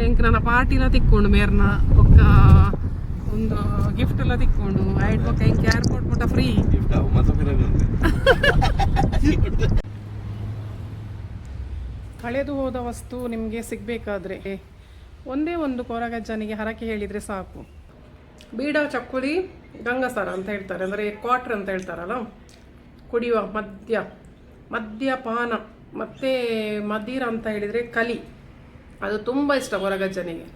ಇಂಕ ನನ್ನ ಪಾರ್ಟಿಲ ತಿಕ್ಕೊಂಡು ಮೇರ್ನ ಒಕ್ಕ ಒಂದು ಗಿಫ್ಟ್ ಎಲ್ಲ ತಿಕ್ಕೊಂಡು ಐಟ್ ಪಕ್ಕ ಇಂಕ ಏರ್ಪೋರ್ಟ್ ಮುಟ್ಟ ಫ್ರೀ ಕಳೆದು ಹೋದ ವಸ್ತು ನಿಮಗೆ ಸಿಗಬೇಕಾದ್ರೆ ಒಂದೇ ಒಂದು ಕೊರಗಜ್ಜನಿಗೆ ಹರಕೆ ಹೇಳಿದರೆ ಸಾಕು. ಬೀಡ, ಚಕ್ಕುಲಿ, ಗಂಗಸರ ಅಂತ ಹೇಳ್ತಾರೆ, ಅಂದರೆ ಕ್ವಾಟ್ರ್ ಅಂತ ಹೇಳ್ತಾರಲ್ಲ, ಕುಡಿಯುವ ಮದ್ಯಪಾನ ಮತ್ತು ಮದಿರ ಅಂತ ಹೇಳಿದರೆ ಕಲಿ, ಅದು ತುಂಬ ಇಷ್ಟ ಕೊರಗಜ್ಜನಿಗೆ.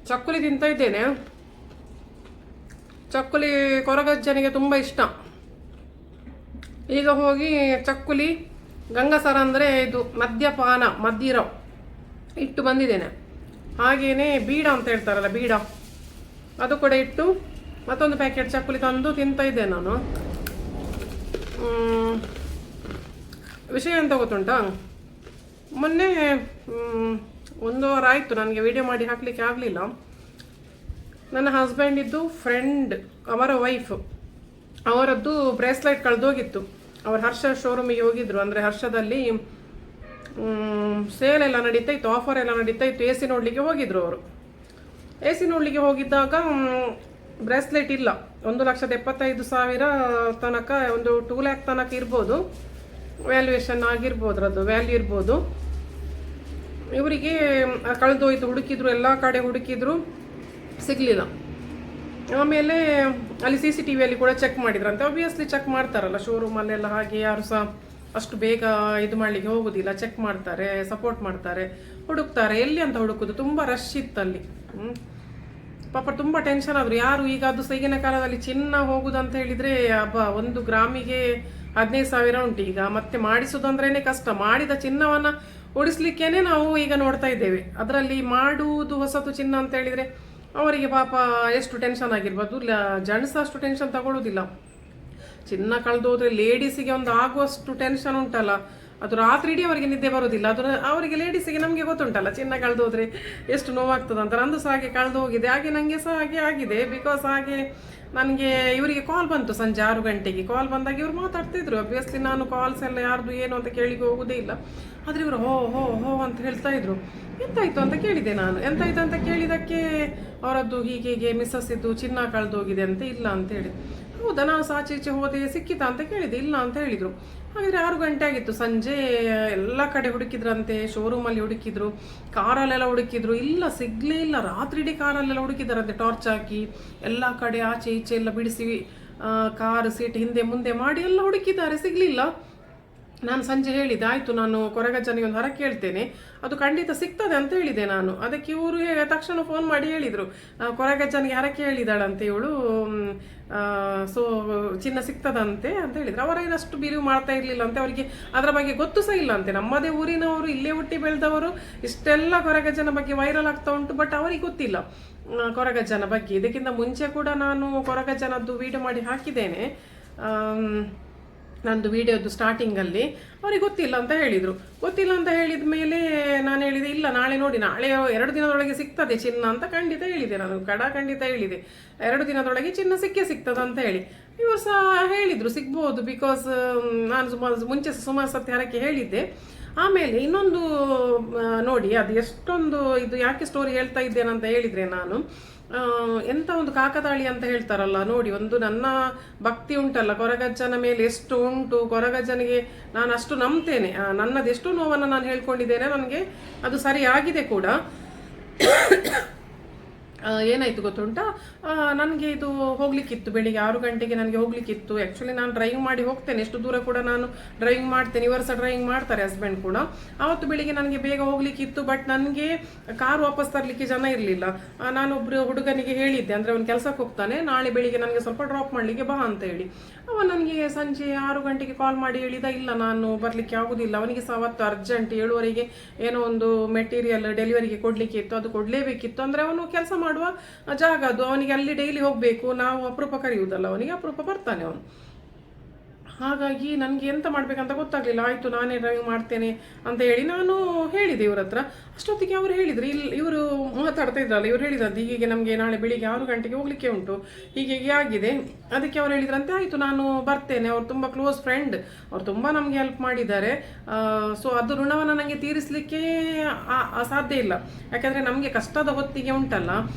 ಚಕ್ಕುಲಿ ತಿಂತ ಇದ್ದೇನೆ. ಚಕ್ಕುಲಿ ಕೊರಗಜ್ಜನಿಗೆ ತುಂಬ ಇಷ್ಟ. ಈಗ ಹೋಗಿ ಚಕ್ಕುಲಿ, ಗಂಗಸರ ಅಂದರೆ ಇದು ಮದ್ಯಪಾನ, ಮದಿರ ಇಟ್ಟು ಬಂದಿದ್ದೇನೆ. ಹಾಗೆಯೇ ಬೀಡ ಅಂತ ಹೇಳ್ತಾರಲ್ಲ, ಬೀಡ ಅದು ಕೂಡ ಇಟ್ಟು ಮತ್ತೊಂದು ಪ್ಯಾಕೆಟ್ ಚಕ್ಕುಲಿ ತಂದು ತಿಂತ ಇದ್ದೆ ನಾನು. ವಿಷಯ ಎಂತ ಗೊತ್ತುಂಟಾ, ಮೊನ್ನೆ 1 ವಾರ ಆಯಿತು ನನಗೆ ವಿಡಿಯೋ ಮಾಡಿ ಹಾಕಲಿಕ್ಕೆ ಆಗಲಿಲ್ಲ. ನನ್ನ ಹಸ್ಬೆಂಡಿದ್ದು ಫ್ರೆಂಡ್, ಅವರ ವೈಫ್, ಅವರದ್ದು ಬ್ರೇಸ್ಲೈಟ್ ಕಳೆದೋಗಿತ್ತು. ಅವರು ಹರ್ಷ ಶೋರೂಮಿಗೆ ಹೋಗಿದ್ರು. ಅಂದರೆ ಹರ್ಷದಲ್ಲಿ ಸೇಲ್ ಎಲ್ಲ ನಡೀತಾ ಇತ್ತು, ಆಫರ್ ಎಲ್ಲ ನಡೀತಾ ಇತ್ತು. ಎ ಸಿ ನೋಡಲಿಕ್ಕೆ ಹೋಗಿದ್ರು ಅವರು. ಎ ಸಿ ನೋಡಲಿಕ್ಕೆ ಹೋಗಿದ್ದಾಗ ಬ್ರೇಸ್ಲೈಟ್ ಇಲ್ಲ. 1,75,000 ತನಕ, ಒಂದು 2 lakh ತನಕ ಇರ್ಬೋದು, ವ್ಯಾಲ್ಯೂಯೇಷನ್ ಆಗಿರ್ಬೋದು, ಅದು ವ್ಯಾಲ್ಯೂ ಇರ್ಬೋದು. ಇವರಿಗೆ ಕಳೆದೋಯ್ತು. ಹುಡುಕಿದ್ರು, ಎಲ್ಲ ಕಡೆ ಹುಡುಕಿದ್ರು, ಸಿಗಲಿಲ್ಲ. ಆಮೇಲೆ ಅಲ್ಲಿ CCTV ಕೂಡ ಚೆಕ್ ಮಾಡಿದ್ರಂತೆ. ಆಬ್ವಿಯಸ್ಲಿ ಚೆಕ್ ಮಾಡ್ತಾರಲ್ಲ ಶೋರೂಮಲ್ಲೆಲ್ಲ, ಹಾಗೆ ಯಾರು ಸಹ ಅಷ್ಟು ಬೇಗ ಇದು ಮಾಡಲಿಕ್ಕೆ ಹೋಗೋದಿಲ್ಲ. ಚೆಕ್ ಮಾಡ್ತಾರೆ, ಸಪೋರ್ಟ್ ಮಾಡ್ತಾರೆ, ಹುಡುಕ್ತಾರೆ. ಎಲ್ಲಿ ಅಂತ ಹುಡುಕೋದು, ತುಂಬ ರಶ್ ಇತ್ತಲ್ಲಿ. ಪಾಪ ತುಂಬ ಟೆನ್ಷನ್ ಆದರು ಯಾರು. ಈಗ ಅದು ಈಗಿನ ಕಾಲದಲ್ಲಿ ಚಿನ್ನ ಹೋಗುದಂತ ಹೇಳಿದರೆ ಹಬ್ಬ, 1 ಗ್ರಾಮಿಗೆ 15,000 ಉಂಟು ಈಗ. ಮತ್ತೆ ಮಾಡಿಸೋದಂದ್ರೇ ಕಷ್ಟ. ಮಾಡಿದ ಚಿನ್ನವನ್ನು ಉಳಿಸ್ಲಿಕ್ಕೇನೆ ನಾವು ಈಗ ನೋಡ್ತಾ ಇದ್ದೇವೆ. ಅದರಲ್ಲಿ ಮಾಡುವುದು ಹೊಸತು ಚಿನ್ನ ಅಂತ ಹೇಳಿದರೆ ಅವರಿಗೆ ಪಾಪ ಎಷ್ಟು ಟೆನ್ಷನ್ ಆಗಿರ್ಬೋದು. ಜೆಂಟ್ಸ್ ಅಷ್ಟು ಟೆನ್ಷನ್ ತಗೊಳ್ಳೋದಿಲ್ಲ. ಚಿನ್ನ ಕಳೆದೋದ್ರೆ ಲೇಡೀಸಿಗೆ ಒಂದು ಆಗುವಷ್ಟು ಟೆನ್ಷನ್ ಉಂಟಲ್ಲ, ಅದು ರಾತ್ರಿ ಇಡೀ ಅವರಿಗೆ ನಿದ್ದೆ ಬರೋದಿಲ್ಲ. ಅದು ಅವರಿಗೆ ಲೇಡೀಸಿಗೆ, ನಮಗೆ ಗೊತ್ತುಂಟಲ್ಲ ಚಿನ್ನ ಕಳೆದೋದ್ರೆ ಎಷ್ಟು ನೋವಾಗ್ತದೆ ಅಂತ. ನಂದು ಸಹ ಹಾಗೆ ಕಳೆದು ಹೋಗಿದೆ, ಹಾಗೆ ನನಗೆ ಸಹ ಹಾಗೆ ಆಗಿದೆ. ಬಿಕಾಸ್ ಹಾಗೆ ನನಗೆ ಇವರಿಗೆ ಕಾಲ್ ಬಂತು ಸಂಜೆ 6 ಗಂಟೆಗೆ. ಕಾಲ್ ಬಂದಾಗ ಇವರು ಮಾತಾಡ್ತಿದ್ರು. ಅಬ್ವಿಯಸ್ಲಿ ನಾನು ಕಾಲ್ಸ್ ಎಲ್ಲ ಯಾರ್ದು ಏನು ಅಂತ ಕೇಳಿಗೆ ಹೋಗೋದೇ ಇಲ್ಲ. ಆದರೆ ಇವರು ಹೋ ಹೋ ಹೋ ಅಂತ ಹೇಳ್ತಾ ಇದ್ರು. ಎಂತಾಯ್ತು ಅಂತ ಕೇಳಿದೆ ನಾನು. ಎಂತಾಯ್ತು ಅಂತ ಕೇಳಿದಕ್ಕೆ ಅವರದ್ದು ಹೀಗೆ ಮಿಸ್ಸಸ್ ಇದ್ದು ಚಿನ್ನ ಕಳೆದೋಗಿದೆ ಅಂತ. ಇಲ್ಲ ಅಂತ ಹೇಳಿ, ಹೌದಾ ನಾನು ಸಹ ಆಚೆ ಈಚೆ ಹೋದೆ, ಸಿಕ್ಕಿತಾ ಅಂತ ಕೇಳಿದೆ. ಇಲ್ಲ ಅಂತ ಹೇಳಿದರು. ಹಾಗಾದರೆ 6 ಗಂಟೆ ಆಗಿತ್ತು ಸಂಜೆ. ಎಲ್ಲ ಕಡೆ ಹುಡುಕಿದ್ರಂತೆ, ಶೋರೂಮಲ್ಲಿ ಹುಡುಕಿದ್ರು, ಕಾರಲ್ಲೆಲ್ಲ ಹುಡುಕಿದ್ರು, ಇಲ್ಲ ಸಿಗಲೇ ಇಲ್ಲ. ರಾತ್ರಿ ಇಡೀ ಕಾರಲ್ಲೆಲ್ಲ ಹುಡುಕಿದಾರಂತೆ, ಟಾರ್ಚ್ ಹಾಕಿ ಎಲ್ಲ ಕಡೆ ಆಚೆ ಈಚೆ ಎಲ್ಲ ಬಿಡಿಸಿ, ಕಾರ್ ಸೀಟ್ ಹಿಂದೆ ಮುಂದೆ ಮಾಡಿ ಎಲ್ಲ ಹುಡುಕಿದ್ದಾರೆ, ಸಿಗಲಿಲ್ಲ. ನಾನು ಸಂಜೆ ಹೇಳಿದೆ, ಆಯಿತು ನಾನು ಕೊರಗಜ್ಜನಿಗೆ ಒಂದು ಹರಕೆ ಹೇಳ್ತೇನೆ, ಅದು ಖಂಡಿತ ಸಿಗ್ತದೆ ಅಂತ ಹೇಳಿದೆ ನಾನು. ಅದಕ್ಕೆ ಇವರು ತಕ್ಷಣ ಫೋನ್ ಮಾಡಿ ಹೇಳಿದರು, ಕೊರಗಜ್ಜನಿಗೆ ಹರಕೆ ಹೇಳಿದಾಳಂತೆ ಇವಳು, ಸೊ ಚಿನ್ನ ಸಿಗ್ತದಂತೆ ಅಂತ ಹೇಳಿದ್ರು. ಅವರೇನಷ್ಟು ಬಿರಿವು ಮಾಡ್ತಾ ಇರಲಿಲ್ಲ ಅಂತೆ. ಅವರಿಗೆ ಅದರ ಬಗ್ಗೆ ಗೊತ್ತು ಸಹ ಇಲ್ಲ ಅಂತೆ. ನಮ್ಮದೇ ಊರಿನವರು, ಇಲ್ಲೇ ಹುಟ್ಟಿ ಬೆಳೆದವರು, ಇಷ್ಟೆಲ್ಲ ಕೊರಗಜ್ಜನ ಬಗ್ಗೆ ವೈರಲ್ ಆಗ್ತಾ ಉಂಟು. ಬಟ್ ಅವರಿಗೆ ಗೊತ್ತಿಲ್ಲ ಕೊರಗಜ್ಜನ ಬಗ್ಗೆ. ಇದಕ್ಕಿಂತ ಮುಂಚೆ ಕೂಡ ನಾನು ಕೊರಗಜ್ಜನದ್ದು ವಿಡಿಯೋ ಮಾಡಿ ಹಾಕಿದ್ದೇನೆ, ನಂದು ವಿಡಿಯೋದು ಸ್ಟಾರ್ಟಿಂಗಲ್ಲಿ. ಅವ್ರಿಗೆ ಗೊತ್ತಿಲ್ಲ ಅಂತ ಹೇಳಿದರು. ಗೊತ್ತಿಲ್ಲ ಅಂತ ಹೇಳಿದ ಮೇಲೆ ನಾನು ಹೇಳಿದೆ, ಇಲ್ಲ ನಾಳೆ ನೋಡಿ, ನಾಳೆ 2 ದಿನದೊಳಗೆ ಸಿಗ್ತದೆ ಚಿನ್ನ ಅಂತ ಖಂಡಿತ ಹೇಳಿದೆ ನಾನು. ಖಂಡಿತ ಹೇಳಿದೆ 2 ದಿನದೊಳಗೆ ಚಿನ್ನ ಸಿಗ್ತದೆ ಅಂತ ಹೇಳಿ. ಇವರು ಸಹ ಹೇಳಿದರು ಸಿಗ್ಬೋದು. ಬಿಕಾಸ್ ನಾನು ಮುಂಚೆ ಸುಮಾರು ಸತಿ ಹರಕೆ ಹೇಳಿದ್ದೆ. ಆಮೇಲೆ ಇನ್ನೊಂದು ನೋಡಿ, ಅದು ಎಷ್ಟೊಂದು ಇದು ಯಾಕೆ ಸ್ಟೋರಿ ಹೇಳ್ತಾ ಇದ್ದೇನಂತ ಹೇಳಿದರೆ, ನಾನು ಎಂಥ ಒಂದು ಕಾಕತಾಳಿ ಅಂತ ಹೇಳ್ತಾರಲ್ಲ ನೋಡಿ. ಒಂದು ನನ್ನ ಭಕ್ತಿ ಉಂಟಲ್ಲ ಕೊರಗಜ್ಜನ ಮೇಲೆ ಎಷ್ಟು ಉಂಟು. ಕೊರಗಜ್ಜನಿಗೆ ನಾನು ಅಷ್ಟು ನಂಬ್ತೇನೆ. ನನ್ನದೆಷ್ಟು ನೋವನ್ನು ನಾನು ಹೇಳ್ಕೊಂಡಿದ್ದೇನೆ, ನನಗೆ ಅದು ಸರಿಯಾಗಿದೆ ಕೂಡ. ಏನಾಯಿತು ಗೊತ್ತುಂಟಾ, ನನಗೆ ಇದು ಹೋಗ್ಲಿಕ್ಕಿತ್ತು, ಬೆಳಿಗ್ಗೆ 6 ಗಂಟೆಗೆ ನನಗೆ ಹೋಗ್ಲಿಕ್ಕಿತ್ತು. ಆ್ಯಕ್ಚುಲಿ ನಾನು ಡ್ರೈವಿಂಗ್ ಮಾಡಿ ಹೋಗ್ತೇನೆ, ಎಷ್ಟು ದೂರ ಕೂಡ ನಾನು ಡ್ರೈವಿಂಗ್ ಮಾಡ್ತೇನೆ. ಇವರು ಸಹ ಡ್ರೈವಿಂಗ್ ಮಾಡ್ತಾರೆ, ಹಸ್ಬೆಂಡ್ ಕೂಡ. ಆವತ್ತು ಬೆಳಿಗ್ಗೆ ನನಗೆ ಬೇಗ ಹೋಗ್ಲಿಕ್ಕಿತ್ತು. ಬಟ್ ನನಗೆ ಕಾರು ವಾಪಸ್ ತರಲಿಕ್ಕೆ ಜನ ಇರಲಿಲ್ಲ. ನಾನೊಬ್ಬರು ಹುಡುಗನಿಗೆ ಹೇಳಿದ್ದೆ, ಅಂದರೆ ಅವನು ಕೆಲಸಕ್ಕೆ ಹೋಗ್ತಾನೆ, ನಾಳೆ ಬೆಳಿಗ್ಗೆ ನನಗೆ ಸ್ವಲ್ಪ ಡ್ರಾಪ್ ಮಾಡಲಿಕ್ಕೆ ಬಾ ಅಂತ ಹೇಳಿ. ಅವ ನನಗೆ ಸಂಜೆ 6 ಗಂಟೆಗೆ ಕಾಲ್ ಮಾಡಿ ಹೇಳಿದ, ಇಲ್ಲ ನಾನು ಬರಲಿಕ್ಕೆ ಆಗೋದಿಲ್ಲ. ಅವನಿಗೆ ಸಹ ಅವತ್ತು ಅರ್ಜೆಂಟ್ 7 ಏನೋ ಒಂದು ಮೆಟೀರಿಯಲ್ ಡೆಲಿವರಿಗೆ ಕೊಡಲಿಕ್ಕೆ ಇತ್ತು, ಅದು ಕೊಡಲೇಬೇಕಿತ್ತು. ಅಂದರೆ ಅವನು ಕೆಲಸ ಮಾಡುವ ಜಾಗ ಅದು, ಅವನಿಗೆ ಅಲ್ಲಿ ಡೈಲಿ ಹೋಗಬೇಕು. ನಾವು ಅಪರೂಪ ಕರೆಯುವುದಲ್ಲ, ಅವನಿಗೆ ಅಪರೂಪ ಬರ್ತಾನೆ ಅವನು. ಹಾಗಾಗಿ ನನಗೆ ಎಂತ ಮಾಡಬೇಕಂತ ಗೊತ್ತಾಗಲಿಲ್ಲ. ಆಯಿತು ನಾನೇ ಡ್ರೈವಿಂಗ್ ಮಾಡ್ತೇನೆ ಅಂತ ಹೇಳಿ ನಾನು ಹೇಳಿದೆ ಇವ್ರ ಹತ್ರ. ಅಷ್ಟೊತ್ತಿಗೆ ಅವರು ಹೇಳಿದ್ರು, ಇವರು ಮಾತಾಡ್ತಾ ಇದ್ರಲ್ಲ, ಇವ್ರು ಹೇಳಿದ್ರಂತೆ ಹೀಗೆ ನಮಗೆ ನಾಳೆ ಬೆಳಿಗ್ಗೆ 6 ಗಂಟೆಗೆ ಹೋಗ್ಲಿಕ್ಕೆ ಉಂಟು, ಹೀಗೆ ಆಗಿದೆ. ಅದಕ್ಕೆ ಅವ್ರು ಹೇಳಿದ್ರಂತೆ ಆಯಿತು ನಾನು ಬರ್ತೇನೆ. ಅವ್ರು ತುಂಬ ಕ್ಲೋಸ್ ಫ್ರೆಂಡ್, ಅವ್ರು ತುಂಬ ನಮಗೆ ಹೆಲ್ಪ್ ಮಾಡಿದ್ದಾರೆ. ಸೊ ಅದು ಋಣವನ್ನು ನನಗೆ ತೀರಿಸಲಿಕ್ಕೆ ಸಾಧ್ಯ ಇಲ್ಲ. ಯಾಕಂದರೆ ನಮಗೆ ಕಷ್ಟದ ಹೊತ್ತಿಗೆ ಉಂಟಲ್ಲ,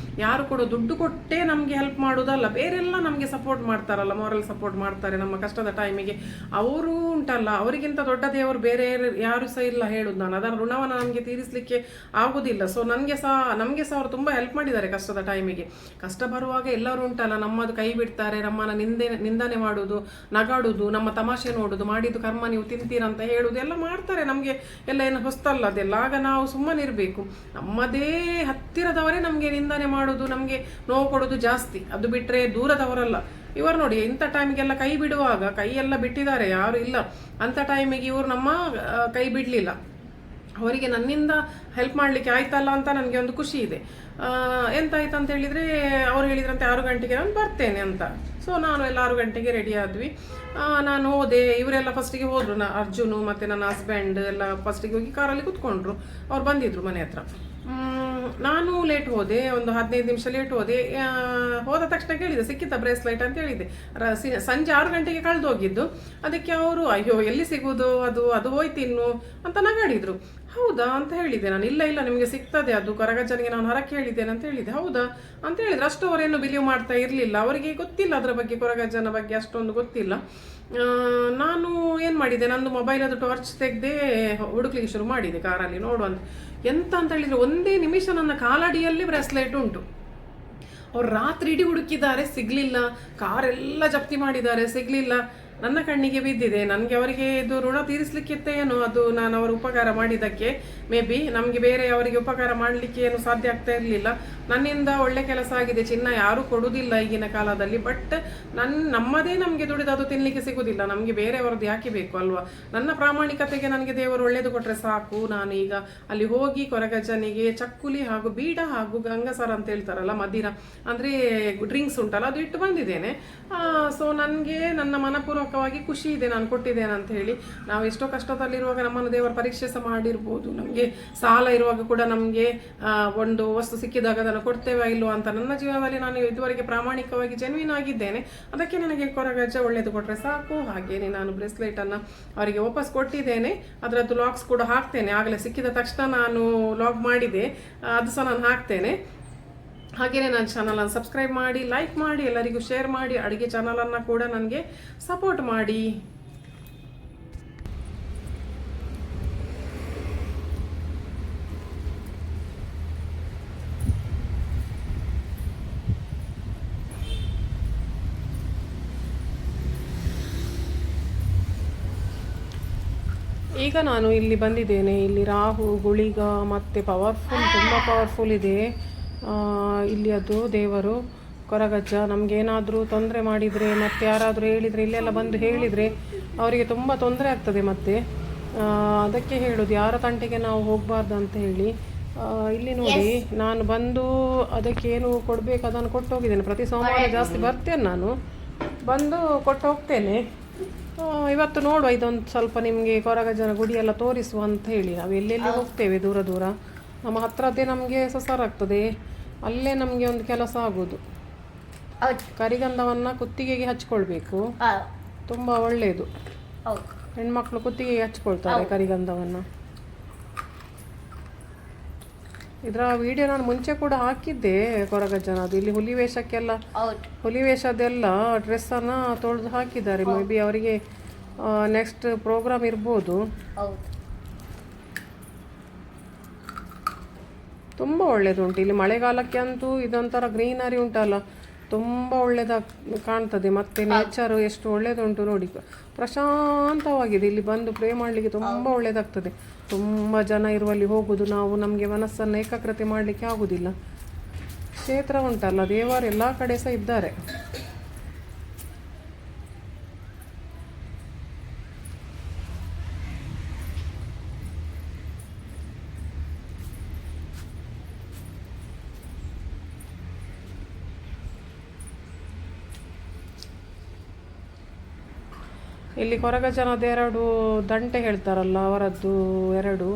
ಯಾರು ಕೂಡ ದುಡ್ಡು ಕೊಟ್ಟೇ ನಮಗೆ ಹೆಲ್ಪ್ ಮಾಡೋದಲ್ಲ, ಬೇರೆಲ್ಲ ನಮಗೆ ಸಪೋರ್ಟ್ ಮಾಡ್ತಾರಲ್ಲ, ಮಾರಲ್ ಸಪೋರ್ಟ್ ಮಾಡ್ತಾರೆ ನಮ್ಮ ಕಷ್ಟದ ಟೈಮಿಗೆ. ಅವರು ಉಂಟಲ್ಲ, ಅವರಿಗಿಂತ ದೊಡ್ಡ ದೇವರು ಬೇರೆ ಯಾರು ಸಹ ಇಲ್ಲ ಹೇಳುದು ನಾನು. ಅದರ ಋಣವನ್ನು ನಮಗೆ ತೀರಿಸಲಿಕ್ಕೆ ಆಗುದಿಲ್ಲ. ಸೊ ನಮಗೆ ಸಹ ಅವರು ತುಂಬ ಹೆಲ್ಪ್ ಮಾಡಿದ್ದಾರೆ ಕಷ್ಟದ ಟೈಮಿಗೆ. ಕಷ್ಟ ಬರುವಾಗ ಎಲ್ಲರೂ ಉಂಟಲ್ಲ ನಮ್ಮದು ಕೈ ಬಿಡ್ತಾರೆ, ನಮ್ಮನ್ನು ನಿಂದನೆ ಮಾಡುದು, ನಗಾಡುದು, ನಮ್ಮ ತಮಾಷೆ ನೋಡುದು, ಮಾಡಿದ್ದು ಕರ್ಮ ನೀವು ತಿಂತೀರಂತ ಹೇಳುದು ಎಲ್ಲ ಮಾಡ್ತಾರೆ. ನಮಗೆ ಎಲ್ಲ ಏನು ಹೊಸ್ತಲ್ಲ ಅದೆಲ್ಲ. ಆಗ ನಾವು ಸುಮ್ಮನೆ ಇರಬೇಕು. ನಮ್ಮದೇ ಹತ್ತಿರದವರೇ ನಮಗೆ ನಿಂದನೆ ಮಾಡುದು, ನಮಗೆ ನೋವು ಕೊಡೋದು ಜಾಸ್ತಿ. ಅದು ಬಿಟ್ಟರೆ ದೂರದವರಲ್ಲ. ಇವರು ನೋಡಿ ಇಂಥ ಟೈಮಿಗೆಲ್ಲ ಕೈ ಬಿಡುವಾಗ, ಕೈ ಎಲ್ಲ ಬಿಟ್ಟಿದ್ದಾರೆ, ಯಾರು ಇಲ್ಲ ಅಂಥ ಟೈಮಿಗೆ ಇವರು ನಮ್ಮ ಕೈ ಬಿಡಲಿಲ್ಲ. ಅವರಿಗೆ ನನ್ನಿಂದ ಹೆಲ್ಪ್ ಮಾಡಲಿಕ್ಕೆ ಆಯ್ತಲ್ಲ ಅಂತ ನನಗೆ ಒಂದು ಖುಷಿ ಇದೆ. ಎಂತಾಯ್ತು ಅಂತ ಹೇಳಿದರೆ ಅವ್ರು ಹೇಳಿದ್ರಂತೆ 6 ಗಂಟೆಗೆ ನಾನು ಬರ್ತೇನೆ ಅಂತ. ಸೊ ನಾನು ಎಲ್ಲ 6 ಗಂಟೆಗೆ ರೆಡಿ ಆದ್ವಿ. ನಾನು ಹೋದೆ. ಇವರೆಲ್ಲ ಫಸ್ಟಿಗೆ ಹೋದರು, ಅರ್ಜುನು ಮತ್ತು ನನ್ನ ಹಸ್ಬೆಂಡ್ ಎಲ್ಲ ಫಸ್ಟಿಗೆ ಹೋಗಿ ಕಾರಲ್ಲಿ ಕೂತ್ಕೊಂಡ್ರು. ಅವ್ರು ಬಂದಿದ್ರು ಮನೆ ಹತ್ರ. ನಾನು ಲೇಟ್ ಹೋದೆ, ಒಂದು 15 ನಿಮಿಷ ಲೇಟ್ ಹೋದೆ. ಹೋದ ತಕ್ಷಣ ಕೇಳಿದೆ ಸಿಕ್ಕಿತ್ತ ಬ್ರೇಸ್ಲೈಟ್ ಅಂತ ಹೇಳಿದೆ. ಸಂಜೆ 6 ಗಂಟೆಗೆ ಕಳೆದು ಹೋಗಿದ್ದು. ಅದಕ್ಕೆ ಅವರು ಅಯ್ಯೋ ಎಲ್ಲಿ ಸಿಗುವುದು, ಅದು ಹೋಯ್ತು ಇನ್ನು ಅಂತ ನಗಾಡಿದ್ರು. ಹೌದಾ ಅಂತ ಹೇಳಿದೆ ನಾನು. ಇಲ್ಲ ನಿಮಗೆ ಸಿಗ್ತದೆ, ಅದು ಕೊರಗಜ್ಜನಿಗೆ ನಾನು ಹರಕೆ ಹೇಳಿದ್ದೇನೆ ಅಂತ ಹೇಳಿದೆ. ಹೌದಾ ಅಂತ ಹೇಳಿದ್ರು. ಅಷ್ಟು ಅವರೇನು ಬಿಲೀವ್ ಮಾಡ್ತಾ ಇರಲಿಲ್ಲ, ಅವರಿಗೆ ಗೊತ್ತಿಲ್ಲ ಅದರ ಬಗ್ಗೆ, ಕೊರಗಜ್ಜನ ಬಗ್ಗೆ ಅಷ್ಟೊಂದು ಗೊತ್ತಿಲ್ಲ. ನಾನು ಏನು ಮಾಡಿದೆ, ನಂದು ಮೊಬೈಲದು ಟಾರ್ಚ್ ತೆಗೆದೇ ಹುಡುಕ್ಲಿಕ್ಕೆ ಶುರು ಮಾಡಿದೆ ಕಾರಲ್ಲಿ ನೋಡುವಂತ. ಎಂತ ಅಂತ ಹೇಳಿದರೆ ಒಂದೇ ನಿಮಿಷ ನನ್ನ ಕಾಲಡಿಯಲ್ಲಿ ಬ್ರೆಸ್ಲೆಟ್ ಉಂಟು. ಅವ್ರು ರಾತ್ರಿ ಇಡೀ ಹುಡುಕಿದ್ದಾರೆ, ಸಿಗಲಿಲ್ಲ. ಕಾರೆಲ್ಲ ಜಪ್ತಿ ಮಾಡಿದ್ದಾರೆ, ಸಿಗಲಿಲ್ಲ. ನನ್ನ ಕಣ್ಣಿಗೆ ಬಿದ್ದಿದೆ. ನನಗೆ ಅವರಿಗೆ ಇದು ಋಣ ತೀರಿಸಲಿಕ್ಕಿತ್ತೆ ಏನೋ, ಅದು ನಾನು ಅವರ ಉಪಕಾರ ಮಾಡಿದ್ದಕ್ಕೆ. ಮೇ ಬಿ ನಮಗೆ ಬೇರೆ ಅವರಿಗೆ ಉಪಕಾರ ಮಾಡಲಿಕ್ಕೆ ಏನು ಸಾಧ್ಯ ಆಗ್ತಾ ಇರಲಿಲ್ಲ. ನನ್ನಿಂದ ಒಳ್ಳೆ ಕೆಲಸ ಆಗಿದೆ. ಚಿನ್ನ ಯಾರೂ ಕೊಡುವುದಿಲ್ಲ ಈಗಿನ ಕಾಲದಲ್ಲಿ. ಬಟ್ ನಮ್ಮದೇ ನಮಗೆ ದುಡಿದು ಅದು ತಿನ್ನಲಿಕ್ಕೆ ಸಿಗುವುದಿಲ್ಲ. ನಮಗೆ ಬೇರೆಯವರದ್ದು ಯಾಕೆ ಬೇಕು ಅಲ್ವಾ? ನನ್ನ ಪ್ರಾಮಾಣಿಕತೆಗೆ ನನಗೆ ದೇವರು ಒಳ್ಳೇದು ಕೊಟ್ಟರೆ ಸಾಕು. ನಾನು ಈಗ ಅಲ್ಲಿ ಹೋಗಿ ಕೊರಗಜ್ಜನಿಗೆ ಚಕ್ಕುಲಿ ಹಾಗೂ ಬೀಡ ಹಾಗೂ ಗಂಗಸರ ಅಂತ ಹೇಳ್ತಾರಲ್ಲ, ಮದಿರ ಅಂದರೆ ಡ್ರಿಂಕ್ಸ್ ಉಂಟಲ್ಲ, ಅದು ಇಟ್ಟು ಬಂದಿದ್ದೇನೆ. ಸೊ ನನಗೆ ನನ್ನ ಮನಪೂರ್ವಕವಾಗಿ ಖುಷಿ ಇದೆ, ನಾನು ಕೊಟ್ಟಿದ್ದೇನೆ ಅಂತ ಹೇಳಿ. ನಾವು ಎಷ್ಟೋ ಕಷ್ಟದಲ್ಲಿರುವಾಗ ನಮ್ಮನ್ನು ದೇವರ ಪರೀಕ್ಷೆ ಸಹ ಮಾಡಿರ್ಬೋದು. ನಮಗೆ ಸಾಲ ಇರುವಾಗ ಕೂಡ ನಮಗೆ ಒಂದು ವಸ್ತು ಸಿಕ್ಕಿದಾಗ ಅದನ್ನು ಕೊಡ್ತೇವೆ ಇಲ್ವೋ ಅಂತ. ನನ್ನ ಜೀವನದಲ್ಲಿ ನಾನು ಇದುವರೆಗೆ ಪ್ರಾಮಾಣಿಕವಾಗಿ ಜೆನ್ವಿನ್ ಆಗಿದ್ದೇನೆ. ಅದಕ್ಕೆ ನನಗೆ ಕೊರಗಜ್ಜ ಒಳ್ಳೇದು ಕೊಟ್ಟರೆ ಸಾಕು. ಹಾಗೇನೆ ನಾನು ಬ್ರೇಸ್ಲೆಟನ್ನು ಅವರಿಗೆ ವಾಪಸ್ ಕೊಟ್ಟಿದ್ದೇನೆ. ಅದರದ್ದು ಲಾಕ್ಸ್ ಕೂಡ ಹಾಕ್ತೇನೆ. ಆಗಲೇ ಸಿಕ್ಕಿದ ತಕ್ಷಣ ನಾನು ಲಾಕ್ ಮಾಡಿದೆ, ಅದು ಸಹ ನಾನು ಹಾಕ್ತೇನೆ. ಹಾಗೆಯೇ ನನ್ನ ಚಾನಲನ್ನು ಸಬ್ಸ್ಕ್ರೈಬ್ ಮಾಡಿ, ಲೈಕ್ ಮಾಡಿ, ಎಲ್ಲರಿಗೂ ಶೇರ್ ಮಾಡಿ. ಅಡುಗೆ ಚಾನಲನ್ನು ಕೂಡ ನನಗೆ ಸಪೋರ್ಟ್ ಮಾಡಿ. ಈಗ ನಾನು ಇಲ್ಲಿ ಬಂದಿದ್ದೇನೆ. ಇಲ್ಲಿ ರಾಹು, ಗುಳಿಗ ಮತ್ತು ಪವರ್ಫುಲ್, ತುಂಬ ಪವರ್ಫುಲ್ ಇದೆ ಇಲ್ಲಿ. ಅದು ದೇವರು ಕೊರಗಜ್ಜ ನಮಗೇನಾದರೂ ತೊಂದರೆ ಮಾಡಿದರೆ, ಮತ್ತು ಯಾರಾದರೂ ಹೇಳಿದರೆ, ಇಲ್ಲೆಲ್ಲ ಬಂದು ಹೇಳಿದರೆ ಅವರಿಗೆ ತುಂಬ ತೊಂದರೆ ಆಗ್ತದೆ. ಮತ್ತು ಅದಕ್ಕೆ ಹೇಳೋದು ಯಾರ ತಂಟೆಗೆ ನಾವು ಹೋಗಬಾರ್ದು ಅಂತ ಹೇಳಿ. ಇಲ್ಲಿ ನೋಡಿ, ನಾನು ಬಂದು ಅದಕ್ಕೇನು ಕೊಡಬೇಕು ಅದನ್ನು ಕೊಟ್ಟು ಹೋಗಿದ್ದೇನೆ. ಪ್ರತಿ ಸೋಮವಾರ ಜಾಸ್ತಿ ಬರ್ತೇನೆ, ನಾನು ಬಂದು ಕೊಟ್ಟು ಹೋಗ್ತೇನೆ. ಇವತ್ತು ನೋಡುವ, ಇದೊಂದು ಸ್ವಲ್ಪ ನಿಮಗೆ ಕೊರಗಜ್ಜನ ಗುಡಿಯೆಲ್ಲ ತೋರಿಸುವ ಅಂತ ಹೇಳಿ. ನಾವು ಎಲ್ಲೆಲ್ಲಿ ಹೋಗ್ತೇವೆ ದೂರ ದೂರ, ನಮ್ಮ ಹತ್ರದ್ದೇ ನಮಗೆ ಸಸಾರಾಗ್ತದೆ, ಅಲ್ಲೇ ನಮಗೆ ಒಂದು ಕೆಲಸ ಆಗೋದು. ಕರಿಗಂಧವನ್ನು ಕುತ್ತಿಗೆಗೆ ಹಚ್ಕೊಳ್ಬೇಕು, ತುಂಬ ಒಳ್ಳೆಯದು. ಹೆಣ್ಮಕ್ಳು ಕುತ್ತಿಗೆಗೆ ಹಚ್ಕೊಳ್ತಾರೆ ಕರಿಗಂಧವನ್ನು. ಇದರ ವಿಡಿಯೋ ನಾನು ಮುಂಚೆ ಕೂಡ ಹಾಕಿದ್ದೆ ಕೊರಗಜ್ಜನದು. ಇಲ್ಲಿ ಹುಲಿ ವೇಷದ್ದೆಲ್ಲ ಡ್ರೆಸ್ಸನ್ನು ತೊಳೆದು ಹಾಕಿದ್ದಾರೆ. ಮೇ ಬಿ ಅವರಿಗೆ ನೆಕ್ಸ್ಟ್ ಪ್ರೋಗ್ರಾಮ್ ಇರ್ಬೋದು. ತುಂಬ ಒಳ್ಳೆಯದುಂಟು ಇಲ್ಲಿ. ಮಳೆಗಾಲಕ್ಕೆ ಅಂತೂ ಇದೊಂಥರ ಗ್ರೀನರಿ ಉಂಟಲ್ಲ, ತುಂಬ ಒಳ್ಳೆಯದಾಗಿ ಕಾಣ್ತದೆ. ಮತ್ತು ನೇಚರು ಎಷ್ಟು ಒಳ್ಳೆಯದುಂಟು ನೋಡಿ, ಪ್ರಶಾಂತವಾಗಿದೆ. ಇಲ್ಲಿ ಬಂದು ಪ್ರೇ ಮಾಡಲಿಕ್ಕೆ ತುಂಬ ಒಳ್ಳೆಯದಾಗ್ತದೆ. ತುಂಬ ಜನ ಇರುವಲ್ಲಿ ಹೋಗೋದು ನಾವು, ನಮಗೆ ಮನಸ್ಸನ್ನು ಏಕಾಗ್ರತೆ ಮಾಡಲಿಕ್ಕೆ ಆಗೋದಿಲ್ಲ. ಕ್ಷೇತ್ರ ಉಂಟಲ್ಲ, ದೇವರು ಎಲ್ಲ ಕಡೆ ಸಹ ಇದ್ದಾರೆ. ಇಲ್ಲಿ ಕೊರಗಜ್ಜನದ್ದು 2 ದಂಟೆ ಹೇಳ್ತಾರಲ್ಲ ಅವರದ್ದು 2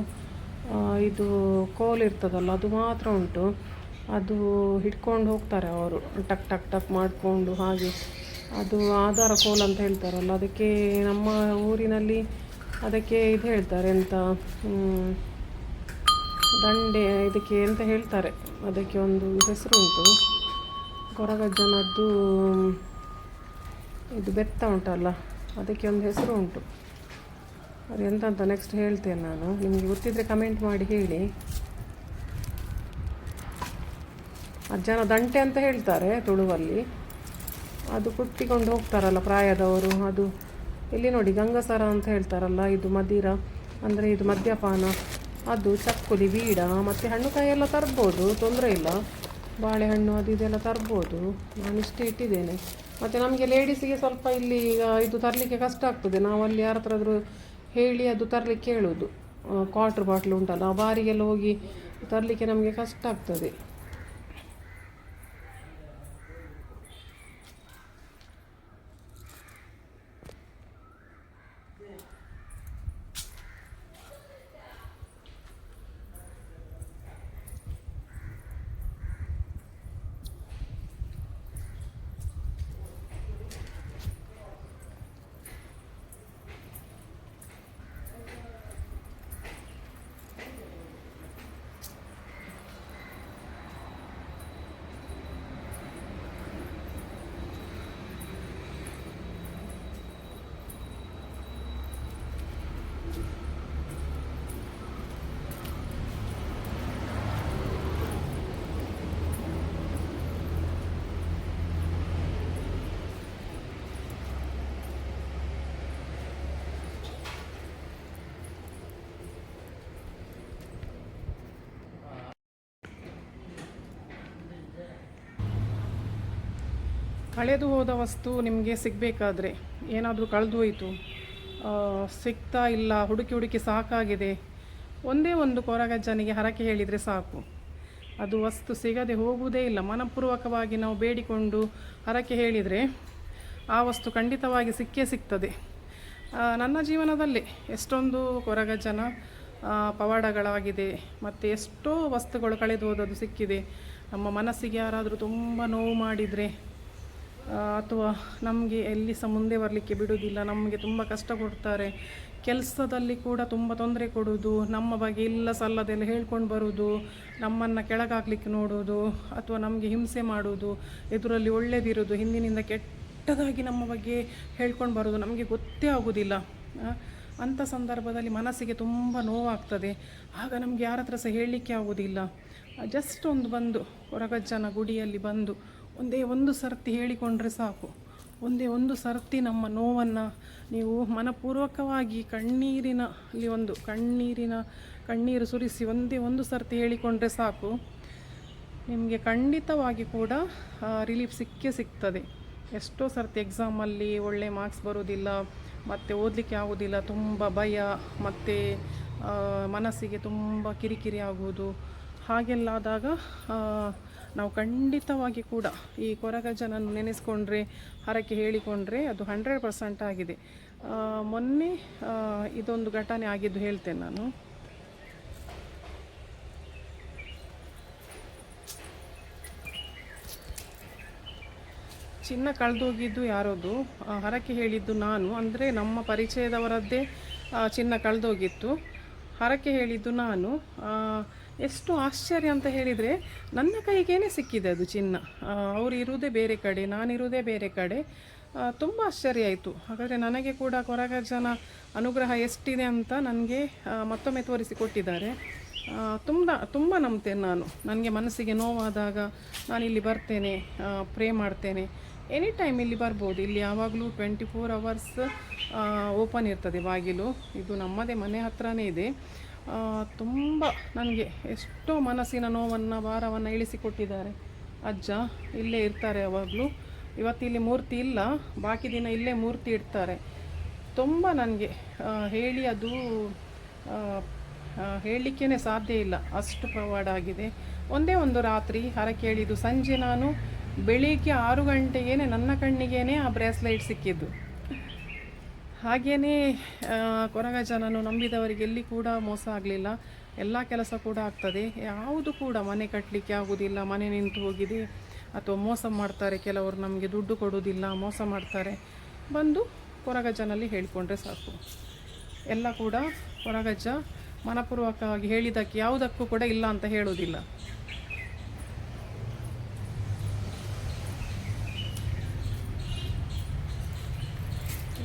ಇದು ಕೋಲ್ ಇರ್ತದಲ್ಲ ಅದು ಮಾತ್ರ ಉಂಟು. ಅದು ಹಿಡ್ಕೊಂಡು ಹೋಗ್ತಾರೆ ಅವರು ಟಕ್ ಟಕ್ ಟಕ್ ಮಾಡಿಕೊಂಡು ಹಾಗೆ. ಅದು ಆಧಾರ ಕೋಲ್ ಅಂತ ಹೇಳ್ತಾರಲ್ಲ, ಅದಕ್ಕೆ ನಮ್ಮ ಊರಿನಲ್ಲಿ ಅದಕ್ಕೆ ಇದು ಹೇಳ್ತಾರೆ ಎಂತ ದಂಡೆ, ಇದಕ್ಕೆ ಎಂತ ಹೇಳ್ತಾರೆ, ಅದಕ್ಕೆ ಒಂದು ಹೆಸರು ಉಂಟು. ಕೊರಗಜ್ಜನದ್ದು ಇದು ಬೆತ್ತ ಉಂಟಲ್ಲ, ಅದಕ್ಕೆ ಒಂದು ಹೆಸರು ಉಂಟು. ಅದು ಎಂತ ನೆಕ್ಸ್ಟ್ ಹೇಳ್ತೇನೆ ನಾನು, ನಿಮಗೆ ಗೊತ್ತಿದ್ದರೆ ಕಮೆಂಟ್ ಮಾಡಿ ಹೇಳಿ. ಅಜ್ಜನ ದಂಟೆ ಅಂತ ಹೇಳ್ತಾರೆ ತುಳುವಲ್ಲಿ. ಅದು ಕುಟ್ಟಿಕೊಂಡು ಹೋಗ್ತಾರಲ್ಲ ಪ್ರಾಯದವರು. ಅದು ಇಲ್ಲಿ ನೋಡಿ ಗಂಗಸರ ಅಂತ ಹೇಳ್ತಾರಲ್ಲ, ಇದು ಮದಿರ ಅಂದರೆ ಇದು ಮದ್ಯಪಾನ. ಅದು ಚಕ್ಕುಲಿ ಬೀಡ ಮತ್ತು ಹಣ್ಣುಕಾಯಿ ಎಲ್ಲ ತರ್ಬೋದು, ತೊಂದರೆ ಇಲ್ಲ. ಬಾಳೆಹಣ್ಣು ಅದು ಇದೆಲ್ಲ ತರ್ಬೋದು. ನಾನು ಇಷ್ಟೇ ಇಟ್ಟಿದ್ದೇನೆ. ಮತ್ತು ನಮಗೆ ಲೇಡೀಸಿಗೆ ಸ್ವಲ್ಪ ಇಲ್ಲಿ ಇದು ತರಲಿಕ್ಕೆ ಕಷ್ಟ ಆಗ್ತದೆ. ನಾವು ಅಲ್ಲಿ ಯಾರ ಹತ್ರ ಆದರೂ ಹೇಳಿ ಅದು ತರಲಿಕ್ಕೆ ಹೇಳೋದು. ಕ್ವಾರ್ಟರ್ ಬಾಟ್ಲು ಉಂಟಲ್ಲ, ಆ ಬಾರಿಗೆಲ್ಲ ಹೋಗಿ ತರಲಿಕ್ಕೆ ನಮಗೆ ಕಷ್ಟ ಆಗ್ತದೆ. ಕಳೆದು ಹೋದ ವಸ್ತು ನಿಮಗೆ ಸಿಗಬೇಕಾದ್ರೆ, ಏನಾದರೂ ಕಳೆದು ಹೋಯಿತು, ಸಿಗ್ತಾ ಇಲ್ಲ, ಹುಡುಕಿ ಹುಡುಕಿ ಸಾಕಾಗಿದೆ, ಒಂದೇ ಒಂದು ಕೊರಗಜ್ಜನಿಗೆ ಹರಕೆ ಹೇಳಿದರೆ ಸಾಕು. ಅದು ವಸ್ತು ಸಿಗದೆ ಹೋಗುವುದೇ ಇಲ್ಲ. ಮನಪೂರ್ವಕವಾಗಿ ನಾವು ಬೇಡಿಕೊಂಡು ಹರಕೆ ಹೇಳಿದರೆ ಆ ವಸ್ತು ಖಂಡಿತವಾಗಿ ಸಿಕ್ಕೇ ಸಿಗ್ತದೆ. ನನ್ನ ಜೀವನದಲ್ಲಿ ಎಷ್ಟೊಂದು ಕೊರಗಜ್ಜನ ಪವಾಡಗಳಾಗಿದೆ, ಮತ್ತು ಎಷ್ಟೋ ವಸ್ತುಗಳು ಕಳೆದು ಹೋದದ್ದು ಸಿಕ್ಕಿದೆ. ನಮ್ಮ ಮನಸ್ಸಿಗೆ ಯಾರಾದರೂ ತುಂಬ ನೋವು ಮಾಡಿದರೆ, ಅಥವಾ ನಮಗೆ ಎಲ್ಲಿ ಸಹ ಮುಂದೆ ಬರಲಿಕ್ಕೆ ಬಿಡುವುದಿಲ್ಲ, ನಮಗೆ ತುಂಬ ಕಷ್ಟ ಕೊಡ್ತಾರೆ, ಕೆಲಸದಲ್ಲಿ ಕೂಡ ತುಂಬ ತೊಂದರೆ ಕೊಡೋದು, ನಮ್ಮ ಬಗ್ಗೆ ಇಲ್ಲ ಸಲ್ಲದೆಲ್ಲ ಹೇಳ್ಕೊಂಡು ಬರೋದು, ನಮ್ಮನ್ನು ಕೆಳಗಾಗಲಿಕ್ಕೆ ನೋಡೋದು, ಅಥವಾ ನಮಗೆ ಹಿಂಸೆ ಮಾಡೋದು, ಎದುರಲ್ಲಿ ಒಳ್ಳೆದಿರೋದು, ಹಿಂದಿನಿಂದ ಕೆಟ್ಟದಾಗಿ ನಮ್ಮ ಬಗ್ಗೆ ಹೇಳ್ಕೊಂಡು ಬರೋದು, ನಮಗೆ ಗೊತ್ತೇ ಆಗೋದಿಲ್ಲ. ಅಂಥ ಸಂದರ್ಭದಲ್ಲಿ ಮನಸ್ಸಿಗೆ ತುಂಬ ನೋವಾಗ್ತದೆ. ಆಗ ನಮಗೆ ಯಾರ ಹತ್ರ ಸಹ ಹೇಳಲಿಕ್ಕೆ ಆಗೋದಿಲ್ಲ. ಜಸ್ಟ್ ಒಂದು ಬಂದು ಕೊರಗಜ್ಜನ ಗುಡಿಯಲ್ಲಿ ಬಂದು ಒಂದೇ ಒಂದು ಸರ್ತಿ ಹೇಳಿಕೊಂಡ್ರೆ ಸಾಕು. ಒಂದೇ ಒಂದು ಸರ್ತಿ ನಮ್ಮ ನೋವನ್ನು ನೀವು ಮನಪೂರ್ವಕವಾಗಿ ಕಣ್ಣೀರಿನಲ್ಲಿ ಒಂದು ಕಣ್ಣೀರು ಸುರಿಸಿ ಒಂದೇ ಒಂದು ಸರ್ತಿ ಹೇಳಿಕೊಂಡ್ರೆ ಸಾಕು, ನಿಮಗೆ ಖಂಡಿತವಾಗಿ ಕೂಡ ರಿಲೀಫ್ ಸಿಕ್ಕೇ ಸಿಗ್ತದೆ. ಎಷ್ಟೋ ಸರ್ತಿ ಎಕ್ಸಾಮಲ್ಲಿ ಒಳ್ಳೆ ಮಾರ್ಕ್ಸ್ ಬರೋದಿಲ್ಲ, ಮತ್ತು ಓದಲಿಕ್ಕೆ ಆಗೋದಿಲ್ಲ, ತುಂಬ ಭಯ, ಮತ್ತು ಮನಸ್ಸಿಗೆ ತುಂಬ ಕಿರಿಕಿರಿ ಆಗುವುದು, ಹಾಗೆಲ್ಲ ಆದಾಗ ನಾವು ಖಂಡಿತವಾಗಿ ಕೂಡ ಈ ಕೊರಗಜ್ಜನನ್ನು ನೆನೆಸ್ಕೊಂಡ್ರೆ, ಹರಕೆ ಹೇಳಿಕೊಂಡ್ರೆ ಅದು 100% ಆಗಿದೆ. ಮೊನ್ನೆ ಇದೊಂದು ಘಟನೆ ಆಗಿದ್ದು ಹೇಳ್ತೇನೆ ನಾನು. ಚಿನ್ನ ಕಳೆದೋಗಿದ್ದು ಯಾರದು, ಹರಕೆ ಹೇಳಿದ್ದು ನಾನು. ಅಂದರೆ ನಮ್ಮ ಪರಿಚಯದವರದ್ದೇ ಚಿನ್ನ ಕಳೆದೋಗಿತ್ತು, ಹರಕೆ ಹೇಳಿದ್ದು ನಾನು. ಎಷ್ಟು ಆಶ್ಚರ್ಯ ಅಂತ ಹೇಳಿದರೆ, ನನ್ನ ಕೈಗೇನೆ ಸಿಕ್ಕಿದೆ ಅದು ಚಿನ್ನ. ಅವರು ಇರುವುದೇ ಬೇರೆ ಕಡೆ, ನಾನಿರುವುದೇ ಬೇರೆ ಕಡೆ. ತುಂಬ ಆಶ್ಚರ್ಯ ಆಯಿತು. ಹಾಗಾದರೆ ನನಗೆ ಕೂಡ ಕೊರಗಜ್ಜನ ಅನುಗ್ರಹ ಎಷ್ಟಿದೆ ಅಂತ ನನಗೆ ಮತ್ತೊಮ್ಮೆ ತೋರಿಸಿಕೊಟ್ಟಿದ್ದಾರೆ. ತುಂಬ ನಂಬ್ತೇನೆ ನಾನು. ನನಗೆ ಮನಸ್ಸಿಗೆ ನೋವಾದಾಗ ನಾನು ಇಲ್ಲಿ ಬರ್ತೇನೆ, ಪ್ರೇ ಮಾಡ್ತೇನೆ. ಎನಿ ಟೈಮ್ ಇಲ್ಲಿ ಬರ್ಬೋದು. ಇಲ್ಲಿ ಯಾವಾಗಲೂ 24 hours ಓಪನ್ ಇರ್ತದೆ ಬಾಗಿಲು. ಇದು ನಮ್ಮದೇ ಮನೆ ಹತ್ರನೇ ಇದೆ. ತುಂಬ ನನಗೆ ಎಷ್ಟೋ ಮನಸ್ಸಿನ ನೋವನ್ನು, ಭಾರವನ್ನು ಇಳಿಸಿಕೊಟ್ಟಿದ್ದಾರೆ ಅಜ್ಜ. ಇಲ್ಲೇ ಇರ್ತಾರೆ ಯಾವಾಗಲೂ. ಇವತ್ತಿಲ್ಲಿ ಮೂರ್ತಿ ಇಲ್ಲ, ಬಾಕಿ ದಿನ ಇಲ್ಲೇ ಮೂರ್ತಿ ಇಡ್ತಾರೆ. ತುಂಬ ನನಗೆ ಹೇಳಿ ಅದು ಹೇಳಲಿಕ್ಕೇ ಸಾಧ್ಯ ಇಲ್ಲ, ಅಷ್ಟು ಪವಾಡ ಆಗಿದೆ. ಒಂದೇ ಒಂದು ರಾತ್ರಿ ಹರಕೆ ಹೇಳಿದ್ದು ಸಂಜೆ, ನಾನು ಬೆಳಿಗ್ಗೆ 6 ಗಂಟೆಗೇ ನನ್ನ ಕಣ್ಣಿಗೇ ಆ ಬ್ರೇಸ್ಲೈಟ್ ಸಿಕ್ಕಿದ್ದು. ಹಾಗೆಯೇ ಕೊರಗಜ್ಜ ನಾನು ನಂಬಿದವರಿಗೆ ಎಲ್ಲಿ ಕೂಡ ಮೋಸ ಆಗಲಿಲ್ಲ. ಎಲ್ಲ ಕೆಲಸ ಕೂಡ ಆಗ್ತದೆ. ಯಾವುದು ಕೂಡ ಮನೆ ಕಟ್ಟಲಿಕ್ಕೆ ಆಗೋದಿಲ್ಲ, ಮನೆ ನಿಂತು ಹೋಗಿದೆ ಅಥವಾ ಮೋಸ ಮಾಡ್ತಾರೆ ಕೆಲವರು, ನಮಗೆ ದುಡ್ಡು ಕೊಡೋದಿಲ್ಲ, ಮೋಸ ಮಾಡ್ತಾರೆ. ಬಂದು ಕೊರಗಜ್ಜನಲ್ಲಿ ಹೇಳಿಕೊಂಡ್ರೆ ಸಾಕು. ಎಲ್ಲ ಕೂಡ ಕೊರಗಜ್ಜ ಮನಪೂರ್ವಕವಾಗಿ ಹೇಳಿದ್ದಕ್ಕೆ ಯಾವುದಕ್ಕೂ ಕೂಡ ಇಲ್ಲ ಅಂತ ಹೇಳೋದಿಲ್ಲ.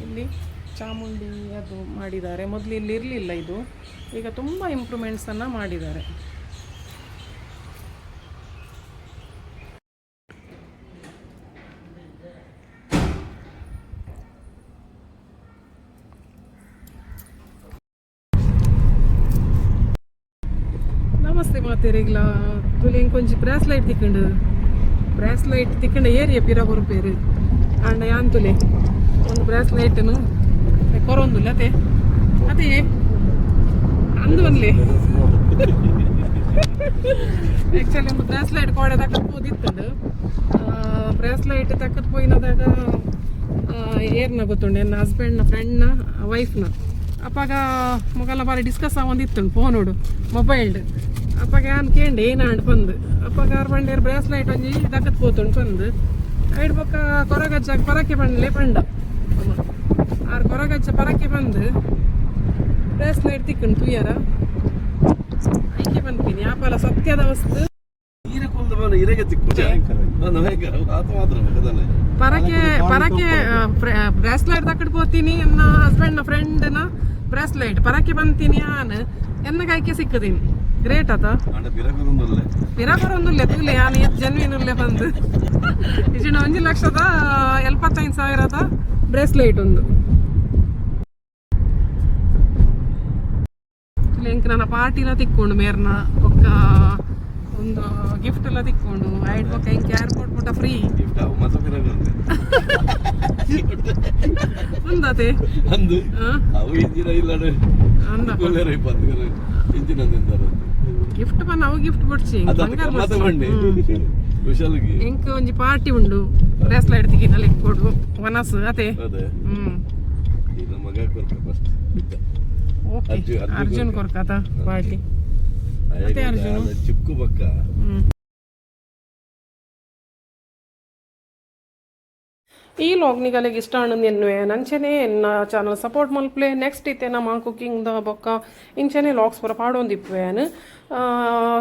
ಇಲ್ಲಿ ಚಾಮುಂಡಿ ಅದು ಮಾಡಿದ್ದಾರೆ. ಮೊದಲು ಇಲ್ಲಿ ಇರಲಿಲ್ಲ ಇದು, ಈಗ ತುಂಬ ಇಂಪ್ರೂವ್ಮೆಂಟ್ಸನ್ನು ಮಾಡಿದ್ದಾರೆ. ನಮಸ್ತೆ ಮಾತೇರಿಗ್ಲ ತುಲಿ ಕೊಂಚ ಬ್ರಾಸ್ಲೈಟ್ ತಿಕ್ಕಂಡು ಏರಿಯ ಪಿರ ಹೊರಪೇರು ಅಂಡ ಯಾನ್ ತುಲೆ ಒಂದು ಬ್ರಾಸ್ಲೈಟ್ನು ಕೊರೊಂದುಲ್ಲ ಅದೇ ಅದೇ ಅಂದು ಒಂದ್ಲಿ ಆ್ಯಕ್ಚುಲಿ ಒಂದು ಬ್ರಾಸ್ಲೈಟ್ ಕೋಡೆ ತಕ್ಕಬೋದಿತ್ತಂಡು. ಬ್ರಾಸ್ಲೈಟ್ ತಕ್ಕದ್ ಪೋಯಿನದಾಗ ಏರ್ನ ಗೊತ್ತುಂಡು ನನ್ನ ಹಸ್ಬೆಂಡ್ನ ಫ್ರೆಂಡ್ನ ವೈಫ್ನ ಅಪ್ಪಾಗ ಮೊಗಲ ಬಾರಿ ಡಿಸ್ಕಸ್ ಆಗೊಂದಿತ್ತು ಫೋನೋಡು ಮೊಬೈಲ್ಡ್ ಅಪ್ಪಾಗ ಯಾನ್ ಕೇಂಡೆ ಏನಾಂಡ್ ಬಂದು ಅಪ್ಪಾಗ ಆರು ಬಂಡೇರು ಬ್ರಾಸ್ಲೈಟ್ ಒಂಜಿ ದಕ್ಕತ್ ಪೋತುಂಡು ಬಂದು ಐಡ್ ಪಕ್ಕ ಕೊರಗಜ್ಜಾಗ ಪರಕೆ ಬಂಡ್ಲೆ ಪಂಡ ಆರು ಕೊರಗಜ್ಜ ಪರಕೆ ಬಂದು ಬ್ರಾಸ್ಲೈಟ್ ತಿಕ್ಕಂಡು ತುಯ್ಯಾರ ಐಕೆ ಬಂದ್ತೀನಿ ಆಪಲ ಸತ್ಯದ ವಸ್ತು ಪರಕೆ ಪರಕೆ ಬ್ರಾಸ್ಲೈಟ್ ತಕ್ಕಡ್ ಪೋತೀನಿ ನನ್ನ ಹಸ್ಬೆಂಡ್ನ ಫ್ರೆಂಡ್ನ ಬ್ರಾಸ್ಲೈಟ್ ಪರಕೆ ಬಂತೀನಿ ಯಾನ್ ಎನ್ನ ಕೈಕೆ ಸಿಕ್ಕದೀನಿ. ಗ್ರೇಟ್ ಆತ ಪಿರಬರೊಂದುಲ್ಲೆ ತೂಲೆ ಯಾನ್ ಜನ್ವಿನುಲ್ಲೆ ಬಂದು ಇಜಿನ 1,75,000 ಬ್ರೇಸ್ಲೈಟ್ ಒಂದು ಎಂಕ್ ನನ್ನ ಪಾರ್ಟಿನ ತಿಕ್ಕೊಂಡು ಮೇರ್ನ ಒಕ್ಕ ಒಂದು ಗಿಫ್ಟ್ ಎಲ್ಲ ತಿಕ್ಕೊಂಡು ಐಡ್ ಪಕ್ಕ ಹಿಂಗೆ ಏರ್ಪೋರ್ಟ್ ಪುಟ್ಟ ಫ್ರೀ ಒಂದತೆ ಗಿಫ್ಟ್ ಬನ್ನ ಅವು ಗಿಫ್ಟ್ ಕೊಡ್ಸಿ ಎಂಕ್ ಒಂಜಿ ಪಾರ್ಟಿ ಉಂಡು ಬ್ರೇಸ್ಲೈಟ್ ತಿಕ್ಕಿನಲ್ಲಿ ಕೊಡು ವನಸ್ ಅತೆ ಓಕೆ ಅರ್ಜುನ್ ಕೊರ್ಕತ ಪಾರ್ಟಿ ಅತೆ ಅರ್ಜುನ್ ಚಿಕ್ಕು ಬಕ್ಕ. ಈ ಲಾಗ್ ನಿಗಲಿಗೆ ಇಷ್ಟ ಅನ್ನೊಂದು ಎನ್ನುವೆ ನಂಚೆನೆ ಎನ್ನ ಚಾನಲ್ ಸಪೋರ್ಟ್ ಮಲ್ಪ್ಲೆ ನೆಕ್ಸ್ಟ್ ಇತ್ತೆ ನಮ್ಮ ಕುಕಿಂಗ್ದ ಬೊಕ್ಕ ಇಂಚೆನೆ ಲಾಗ್ಸ್ ಪೂರ ಪಾಡೊಂದಿಪ್ಪುವೆನು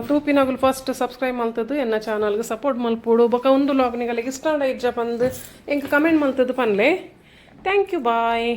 ತೂಪಿನಗುಲು ಫಸ್ಟ್ ಸಬ್ಸ್ಕ್ರೈಬ್ ಮಲ್ತದ್ದು ಎನ್ನ ಚಾನಲ್ಗೆ ಸಪೋರ್ಟ್ ಮಲ್ಪೋಡು ಬೊಕ್ಕ ಒಂದು ಲಾಗ್ ನಿಗಲಿಗೆ ಇಷ್ಟ ಇಜ್ಜ ಬಂದು ಎಂಕ್ ಕಮೆಂಟ್ ಮಲ್ತದ್ದು ಪನ್ಲೆ. Thank you, bye.